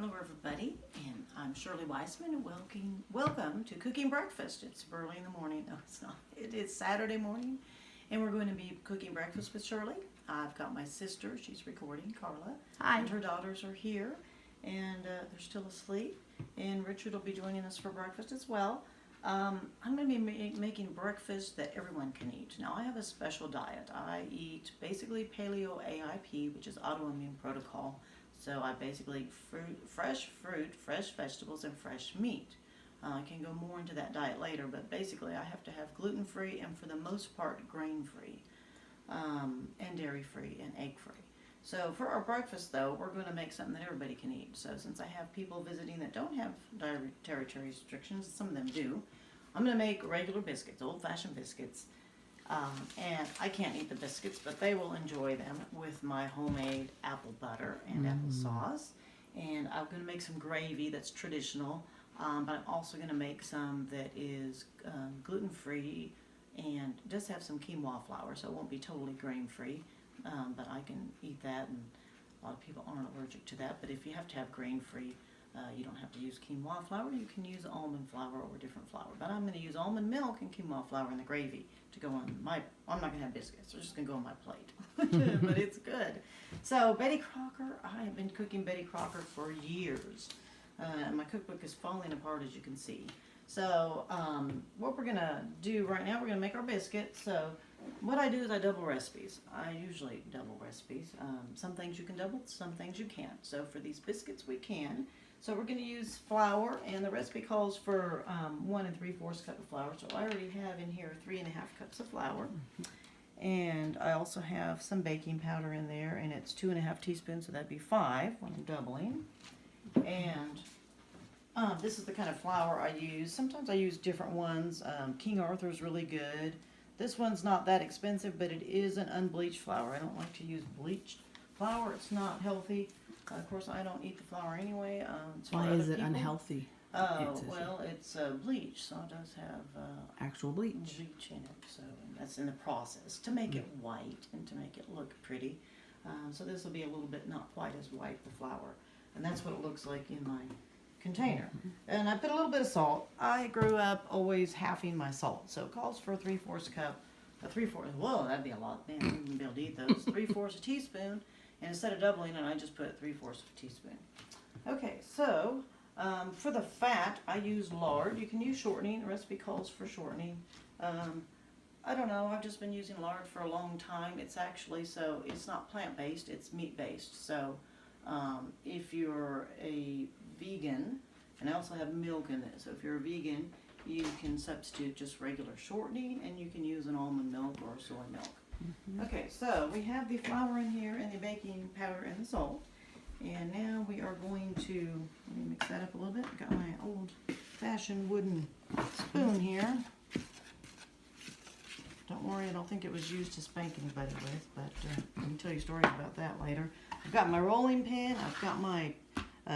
Hello everybody, and I'm Shirley Weissman, and welcome to Cooking Breakfast. It's early in the morning. No, it's not. It is Saturday morning, and we're going to be cooking breakfast with Shirley. I've got my sister, she's recording, Carla. Hi. And her daughters are here, and they're still asleep. And Richard will be joining us for breakfast as well. I'm going to be making breakfast that everyone can eat. Now, I have a special diet. I eat basically paleo AIP, which is autoimmune protocol. So I basically eat fresh fruit, fresh vegetables, and fresh meat. I can go more into that diet later, but basically I have to have gluten-free and for the most part grain-free, and dairy-free and egg-free. So for our breakfast though, we're going to make something that everybody can eat. So since I have people visiting that don't have dietary restrictions, some of them do, I'm going to make regular biscuits, old-fashioned biscuits. And I can't eat the biscuits, but they will enjoy them with my homemade apple butter and applesauce. And I'm going to make some gravy that's traditional, but I'm also going to make some that is gluten-free and just have some quinoa flour, so it won't be totally grain-free, but I can eat that, and a lot of people aren't allergic to that. But if you have to have grain-free, you don't have to use quinoa flour. You can use almond flour or different flour. But I'm going to use almond milk and quinoa flour in the gravy to go on my, I'm not going to have biscuits. They're just going to go on my plate. But it's good. So Betty Crocker, I have been cooking Betty Crocker for years. My cookbook is falling apart, as you can see. So what we're going to do right now, we're going to make our biscuits. So what I do is I double recipes. I usually double recipes. Some things you can double, some things you can't. So for these biscuits we can. So we're going to use flour, and the recipe calls for 1 3/4 cup of flour. So I already have in here 3 1/2 cups of flour. And I also have some baking powder in there, and it's 2 1/2 teaspoons, so that'd be 5 when I'm doubling. And this is the kind of flour I use. Sometimes I use different ones. King Arthur's really good. This one's not that expensive, but it is an unbleached flour. I don't like to use bleached flour. It's not healthy. Of course, I don't eat the flour anyway. Why is it unhealthy? Oh, well, it's bleach, so it does have Actual bleach. bleach in it. So that's in the process to make it white and to make it look pretty. So this will be a little bit not quite as white, the flour. And that's what it looks like in my container. And I put a little bit of salt. I grew up always halving my salt. So it calls for a 3/4 cup. Whoa, that'd be a lot. Man, I wouldn't be able to eat those. 3/4 a teaspoon. And instead of doubling it, I just put 3/4 a teaspoon. Okay, so for the fat, I use lard. You can use shortening. The recipe calls for shortening. I don't know. I've just been using lard for a long time. It's actually, so it's not plant-based. It's meat-based. So if you're a vegan, and I also have milk in it. So if you're a vegan, you can substitute just regular shortening, and you can use an almond milk or soy milk. Okay, so we have the flour in here and the baking powder and the salt. And now we are going to, let me mix that up a little bit. Got my old-fashioned wooden spoon here. Don't worry, I don't think it was used to spank anybody with, but I can tell you stories about that later. I've got my rolling pin. I've got my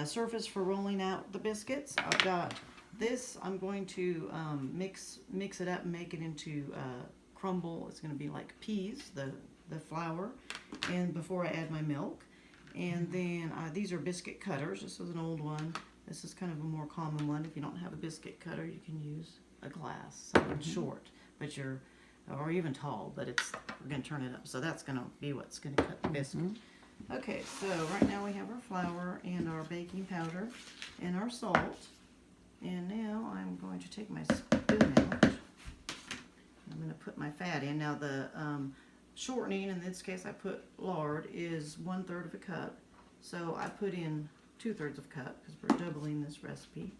surface for rolling out the biscuits. I've got this. I'm going to mix it up and make it into crumble. It's going to be like peas, the flour, and before I add my milk. And then these are biscuit cutters. This is an old one. This is kind of a more common one. If you don't have a biscuit cutter, you can use a glass, something short, but or even tall, but we're going to turn it up. So that's going to be what's going to cut the biscuit. Okay, so right now we have our flour and our baking powder and our salt. And now I'm going to take my spoon out. I'm going to put my fat in. Now the shortening, in this case I put lard, is 1/3 of a cup. So I put in 2/3 of a cup because we're doubling this recipe.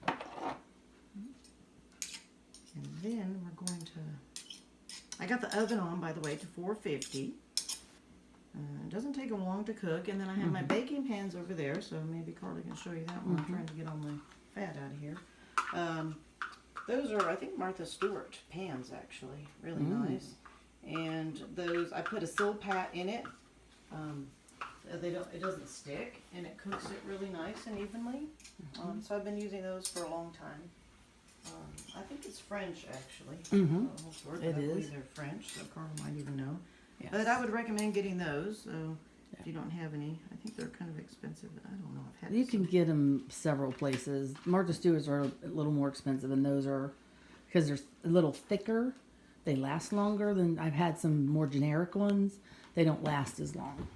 And then we're going to, I got the oven on, by the way, to 450. It doesn't take them long to cook. And then I have my baking pans over there, so maybe Carly can show you that one. I'm trying to get all my fat out of here. Those are, I think, Martha Stewart pans, actually. Really nice. And those, I put a Silpat in it. It doesn't stick, and it cooks it really nice and evenly. So I've been using those for a long time. I think it's French, actually. It is. They're French, so Carl might even know. Yes. But I would recommend getting those. So if you don't have any, I think they're kind of expensive, but I don't know. I've had You can get them several places. Martha Stewart's are a little more expensive, and those are because they're a little thicker. They last longer than I've had some more generic ones. They don't last as long,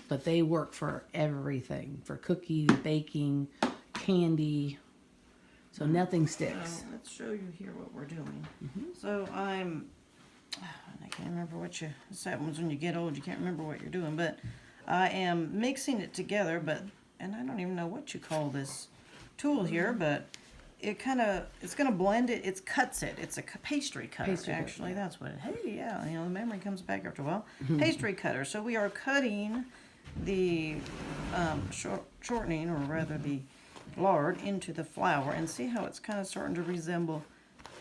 but they work for everything, for cooking, baking, candy. So nothing sticks. So let's show you here what we're doing. So I can't remember this happens when you get old, you can't remember what you're doing, but I am mixing it together, and I don't even know what you call this tool here, but it's gonna blend it, it cuts it. It's a pastry cutter, actually, that's what hey, yeah, the memory comes back after a while. Pastry cutter, so we are cutting the shortening, or rather the lard, into the flour, and see how it's kind of starting to resemble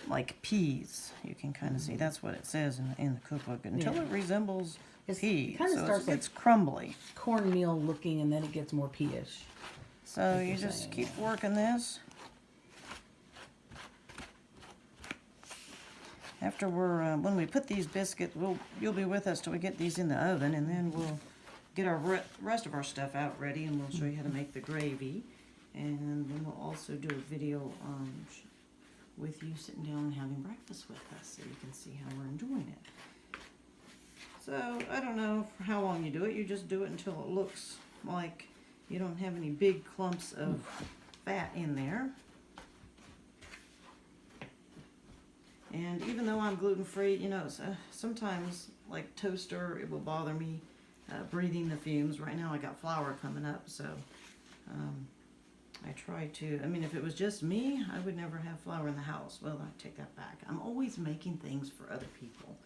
like peas. You can kind of see, that's what it says in the cookbook, until it resembles peas. Kind of starts it's crumbly. Cornmeal looking, and then it gets more pea-ish. So you just keep working this. After when we put these biscuits, you'll be with us till we get these in the oven, and then we'll get our rest of our stuff out ready, and we'll show you how to make the gravy. And then we'll also do a video with you sitting down and having breakfast with us, so you can see how we're enjoying it. So I don't know for how long you do it. You just do it until it looks like you don't have any big clumps of fat in there. And even though I'm gluten-free, sometimes like toaster, it will bother me breathing the fumes. Right now I got flour coming up, so I try to, if it was just me, I would never have flour in the house. Well, I take that back. I'm always making things for other people.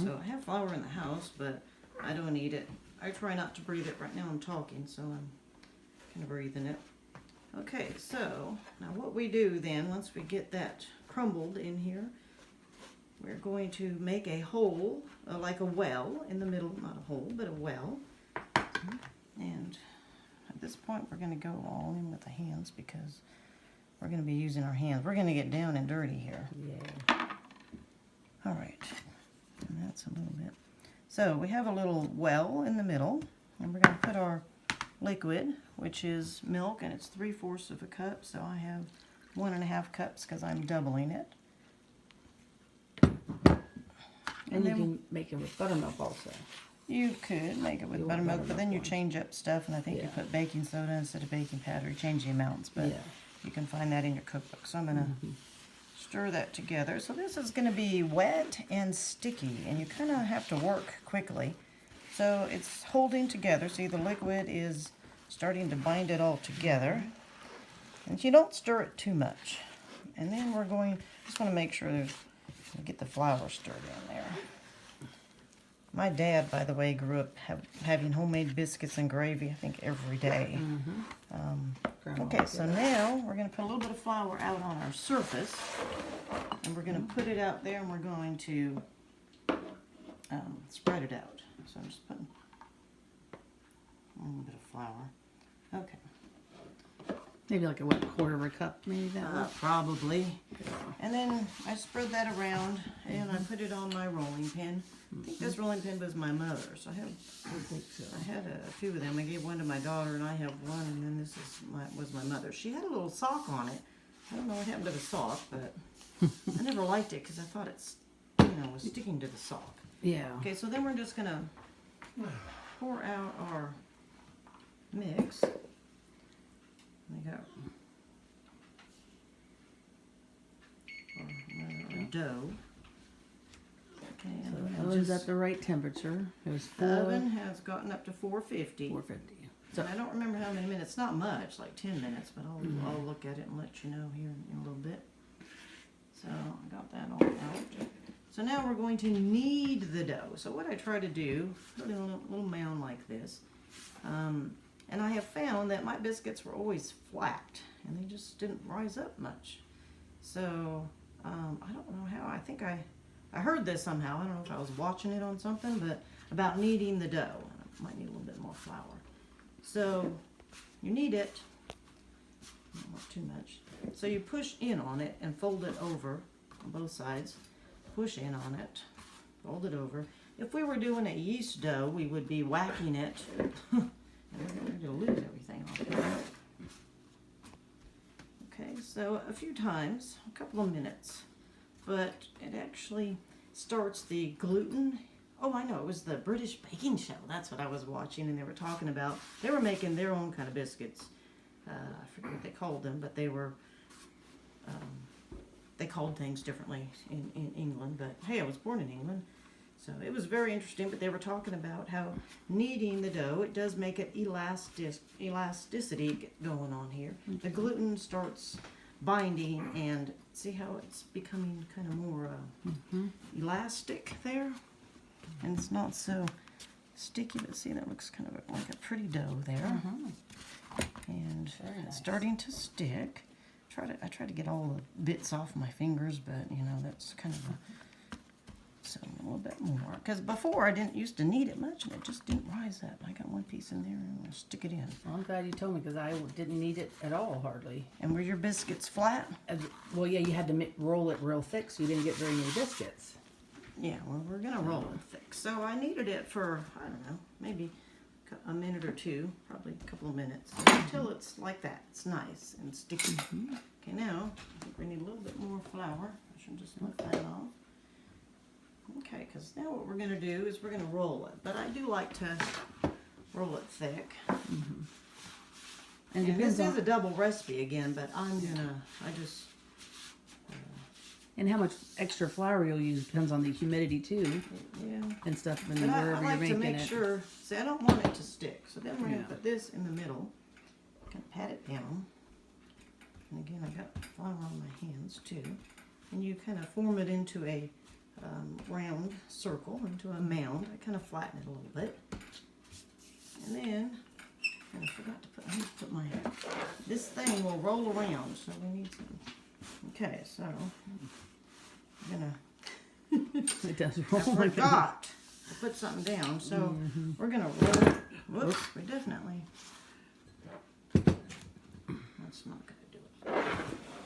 So I have flour in the house, but I don't eat it. I try not to breathe it. Right now I'm talking, so I'm kind of breathing it. Okay, so now what we do then, once we get that crumbled in here, we're going to make a hole, like a well in the middle, not a hole, but a well. And at this point, we're going to go all in with the hands because we're going to be using our hands. We're going to get down and dirty here. Yeah. All right. And that's a little bit. So we have a little well in the middle, and we're going to put our liquid, which is milk, and it's 3/4 of a cup. So I have 1.5 cups because I'm doubling it. And you can make it with buttermilk also. You could make it with buttermilk, but then you change up stuff, and I think you put baking soda instead of baking powder. You change the amounts, but you can find that in your cookbook. So I'm going to stir that together. So this is going to be wet and sticky, and you kind of have to work quickly. So it's holding together. See, the liquid is starting to bind it all together. And you don't stir it too much. And then we're just want to make sure get the flour stirred in there. My dad, by the way, grew up having homemade biscuits and gravy, I think, every day. Okay, so now we're going to put a little bit of flour out on our surface, and we're going to put it out there, and we're going to spread it out. So I'm just putting a little bit of flour. Okay. Maybe like a 1/4 cup, maybe that. Probably. And then I spread that around, and I put it on my rolling pin. I think this rolling pin was my mother's. I had a few of them. I gave one to my daughter, and I have one, and then this was my mother's. She had a little sock on it. I don't know what happened to the sock, but I never liked it because I thought it's, was sticking to the sock. Yeah. Okay, so then we're just gonna pour out our mix. We got our dough. Okay, and So oven's at the right temperature. It was the oven has gotten up to 450. 450. So I don't remember how many minutes. Not much, like 10 minutes, but I'll look at it and let you know here in a little bit. So I got that all out. So now we're going to knead the dough. So what I try to do, put a little mound like this. And I have found that my biscuits were always flat, and they just didn't rise up much. So I don't know how. I think I heard this somehow. I don't know if I was watching it on something, but about kneading the dough. I might need a little bit more flour. So you knead it, not too much. So you push in on it and fold it over on both sides. Push in on it, fold it over. If we were doing a yeast dough, we would be whacking it. And we're going to lose everything off there. So a few times, a couple of minutes, but it actually starts the gluten. Oh, I know, it was the British Baking Show. That's what I was watching, and they were talking about, they were making their own kind of biscuits. I forget what they called them, but they were, they called things differently in England, but hey, I was born in England. So it was very interesting, but they were talking about how kneading the dough, it does make it elasticity going on here. The gluten starts binding, and see how it's becoming kind of more elastic there? And it's not so sticky, but see, that looks kind of like a pretty dough there. And it's starting to stick. I try to get all the bits off my fingers, but you know, that's kind of so a little bit more. Because before I didn't used to knead it much, and it just didn't rise up. I got one piece in there, and I'm gonna stick it in. Well, I'm glad you told me because I didn't need it at all, hardly. And were your biscuits flat? Well, yeah, you had to roll it real thick so you didn't get very many biscuits. Yeah, well, we're gonna roll it thick. So I kneaded it for, I don't know, maybe a minute or two, probably a couple of minutes, until it's like that. It's nice and sticky. Okay, now I think we need a little bit more flour. I should just lift that off. Okay, because now what we're going to do is we're going to roll it. But I do like to roll it thick. And this is a double recipe again, but And how much extra flour you'll use depends on the humidity too. Yeah. And stuff when But wherever I you're like to making make it. sure, see, I don't want it to stick. So then we're going to put this in the middle. Kind of pat it down. And again, I got flour on my hands too. And you kind of form it into a round circle, into a mound. I kind of flatten it a little bit. And then, I forgot to put, I need to put my, this thing will roll around, so we need some. Okay, so, I'm gonna, It does I roll. forgot to put something down, so we're gonna roll, whoops, we definitely, that's not gonna do it.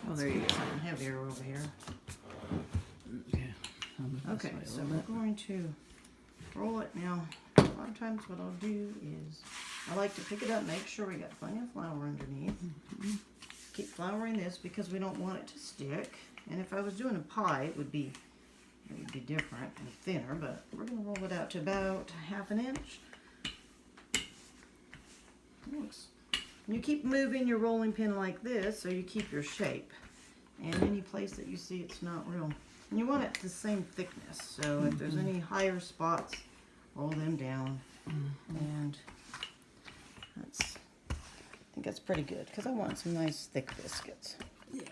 Oh, there you go. Something heavier over here. Okay, so we're going to roll it now. A lot of times what I'll do is I like to pick it up, make sure we got plenty of flour underneath. Keep flouring this because we don't want it to stick. And if I was doing a pie, it would be different and thinner, but we're going to roll it out to about 1/2 inch. Thanks. You keep moving your rolling pin like this so you keep your shape. And any place that you see it's not real. And you want it the same thickness, so if there's any higher spots, roll them down. And I think that's pretty good, because I want some nice thick biscuits. Yeah.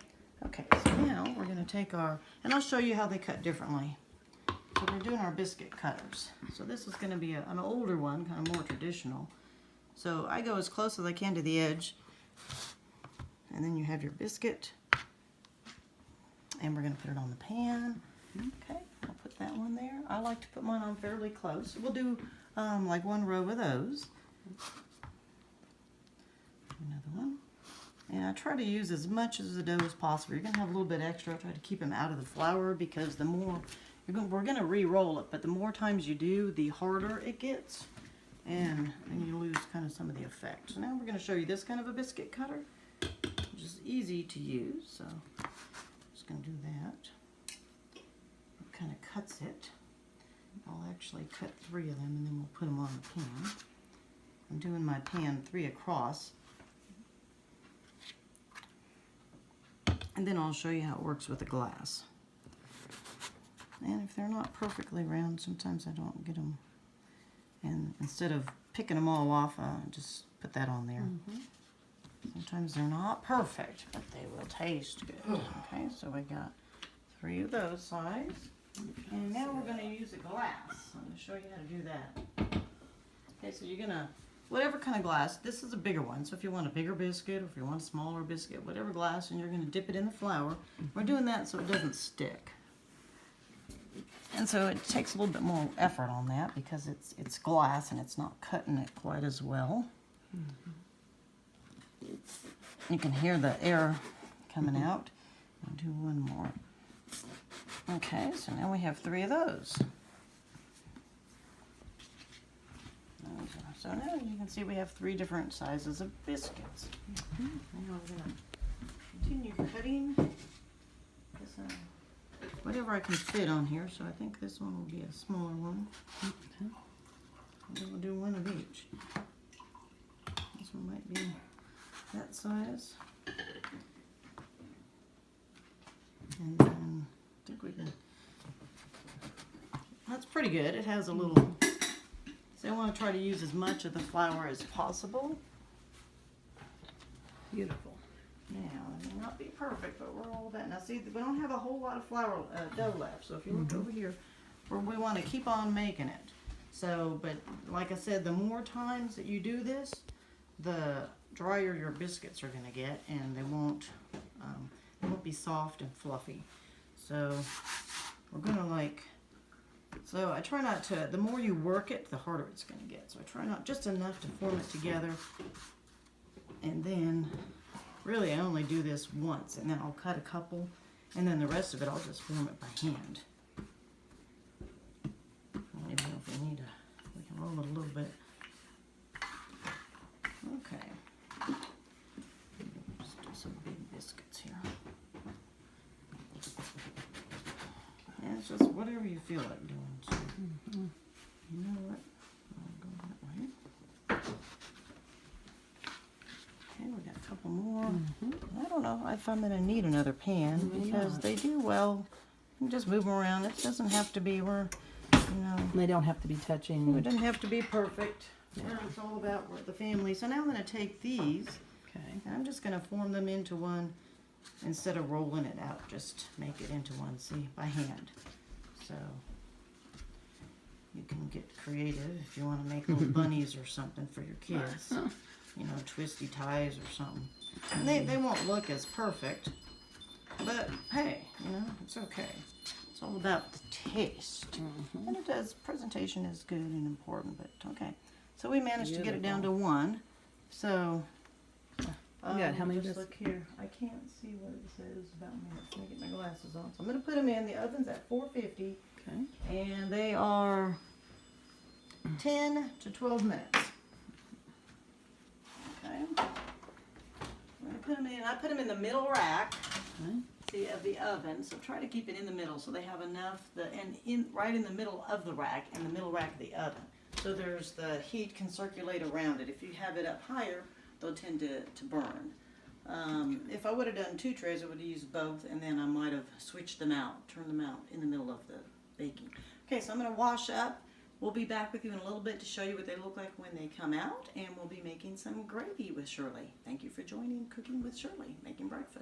Okay, so now we're going to take our, and I'll show you how they cut differently. So we're doing our biscuit cutters. So this is going to be an older one, kind of more traditional. So I go as close as I can to the edge, and then you have your biscuit. And we're going to put it on the pan. Okay, I'll put that one there. I like to put mine on fairly close. We'll do like one row of those. Another one. And I try to use as much of the dough as possible. You're going to have a little bit extra. I try to keep them out of the flour because the more, we're going to re-roll it, but the more times you do, the harder it gets. And then you lose kind of some of the effect. So now we're going to show you this kind of a biscuit cutter, which is easy to use. So going to do that. It kind of cuts it. I'll actually cut 3 of them and then we'll put them on the pan. I'm doing my pan 3 across. And then I'll show you how it works with the glass. And if they're not perfectly round, sometimes I don't get them. And instead of picking them all off, I just put that on there. Sometimes they're not perfect, but they will taste good. Okay, so we got 3 of those size. And now we're going to use a glass. I'm going to show you how to do that. Okay, so you're going to, whatever kind of glass, this is a bigger one. So if you want a bigger biscuit, or if you want a smaller biscuit, whatever glass, and you're going to dip it in the flour. We're doing that so it doesn't stick. And so it takes a little bit more effort on that because it's glass and it's not cutting it quite as well. You can hear the air coming out. I'll do one more. Okay, so now we have 3 of those. So now you can see we have 3 different sizes of biscuits. Now we're going to continue cutting. hoping, whatever I can fit on here, so I think this one will be a smaller one. Okay. And then we'll do one of each. This one might be that size. And then I think we can, that's pretty good. It has a little, so I want to try to use as much of the flour as possible. Beautiful. Now, it may not be perfect, but we're all that. Now see, we don't have a whole lot of flour dough left, so if you look over here, we want to keep on making it. So, but like I said, the more times that you do this, the drier your biscuits are going to get, and they won't be soft and fluffy. So we're going to so I try not to, the more you work it, the harder it's going to get. So I try not just enough to form it together, and then really I only do this once, and then I'll cut a couple, and then the rest of it I'll just form it by hand. Maybe if we need to, we can roll it a little bit. Okay. Just do some big biscuits here. And it's just whatever you feel like doing. So, you know what? I'll go that way. Okay, we got a couple more. I don't know if I'm going to need another pan because they do well. You can just move them around. It doesn't have to be where, you know. They don't have to be touching. It doesn't have to be perfect. Yeah, it's all about the family. So now I'm going to take these, Okay. and I'm just going to form them into one instead of rolling it out. Just make it into one, see, by hand. So you can get creative if you want to make little bunnies or something for your kids. You know, twisty ties or something. And they won't look as perfect, but hey, you know, it's okay. It's all about the taste. And it does, presentation is good and important, but okay. So we managed to get it down to one. So, Yeah, how many just does- look here. I can't see what it says about minutes. Let me get my glasses on. So I'm going to put them in. The oven's at 450, Okay. and they are 10 to 12 minutes. Okay. I'm going to put them in. I put them in the middle rack. Okay. See, of the oven, so try to keep it in the middle so they have enough, right in the middle of the rack, in the middle rack of the oven. So there's the heat can circulate around it. If you have it up higher, they'll tend to burn. If I would have done 2 trays, I would have used both, and then I might have switched them out, turned them out in the middle of the baking. Okay, so I'm going to wash up. We'll be back with you in a little bit to show you what they look like when they come out, and we'll be making some gravy with Shirley. Thank you for joining Cooking with Shirley, making breakfast.